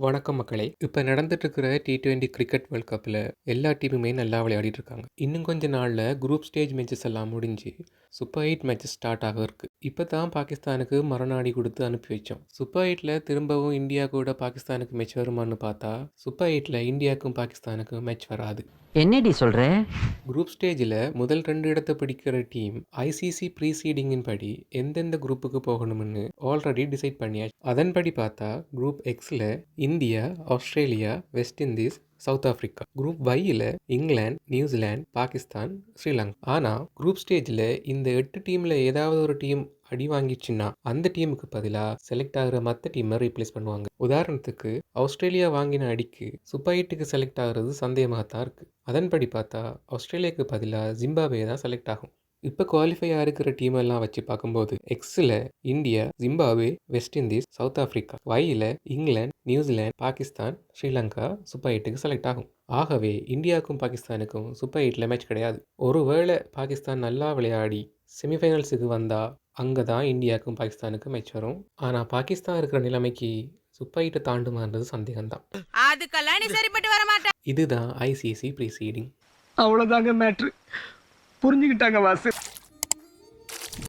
வணக்கம் மக்களே. இப்போ நடந்துட்டு இருக்கிற T20 கிரிக்கெட் வேர்ல்ட் கப்பில் எல்லா டீமுமே நல்லா விளையாடிட்டு இருக்காங்க. இன்னும் கொஞ்ச நாளில் குரூப் ஸ்டேஜ் மேட்சஸ் எல்லாம் முடிஞ்சு சூப்பர் 8 மேட்சஸ் ஸ்டார்ட் ஆக இருக்கு. இப்போ தான் பாகிஸ்தானுக்கு மரணாடி கொடுத்து அனுப்பி வச்சோம். சூப்பர் 8ல் திரும்பவும் இந்தியா கூட பாகிஸ்தானுக்கு மேட்ச் வருமானு பார்த்தா சூப்பர் 8ல் இந்தியாவுக்கும் பாகிஸ்தானுக்கும் மேட்ச் வராது. என்னடி சொல்ற? குரூப் ஸ்டேஜில் முதல் 2 இடத்தை பிடிக்கிற டீம் ஐசிசி ப்ரீசீடிங்கின் படி எந்தெந்த குரூப்புக்கு போகணும்னு ஆல்ரெடி டிசைட் பண்ணியாச்சு. அதன்படி பார்த்தா குரூப் எக்ஸில் India, Australia, west Indies, south Africa. Group ஒய்யில் England, New Zealand, Pakistan, Sri Lanka. ஆனால் குரூப் ஸ்டேஜில் இந்த 8 டீமில் ஏதாவது ஒரு டீம் அடி வாங்கிச்சுன்னா அந்த டீமுக்கு பதிலாக செலக்ட் ஆகிற மற்ற டீமை ரீப்ளேஸ் பண்ணுவாங்க. உதாரணத்துக்கு ஆஸ்திரேலியா வாங்கின அடிக்கு சூப்பர் 8க்கு செலக்ட் ஆகிறது சந்தேகமாக தான் இருக்குது. அதன்படி பார்த்தா ஆஸ்திரேலியாவுக்கு பதிலாக ஜிம்பாப்வே தான் செலக்ட் ஆகும். இப்போ குவாலிஃபையாக இருக்கிற டீம் எல்லாம் வச்சு பார்க்கும்போது எக்ஸில் India, Zimbabwe, west Indies, south Africa. ஒய்யில் England, New Zealand, Pakistan, Sri Lanka super 8க்கு select ஆகும். ஆகவே இந்தியாவுக்கும் பாகிஸ்தானுக்கும் சூப்பர் 8ல் மேட்ச் கிடையாது. ஒருவேளை பாகிஸ்தான் நல்லா விளையாடி செமிஃபைனல்ஸுக்கு வந்தால் அங்கே தான் இந்தியாவுக்கும் பாகிஸ்தானுக்கும் மேட்ச் வரும். ஆனால் பாகிஸ்தான் இருக்கிற நிலைமைக்கு சூப்பர் 8 தாண்டுமான்றது சந்தேகம்தான். அதுக்கெல்லாம் நீ சரிப்பட்டு வர மாட்டேன். இதுதான் ஐசிசி ப்ரீசீடிங். அவ்வளோதாங்க மேட்ரு. புரிஞ்சுக்கிட்டாங்க வாசு.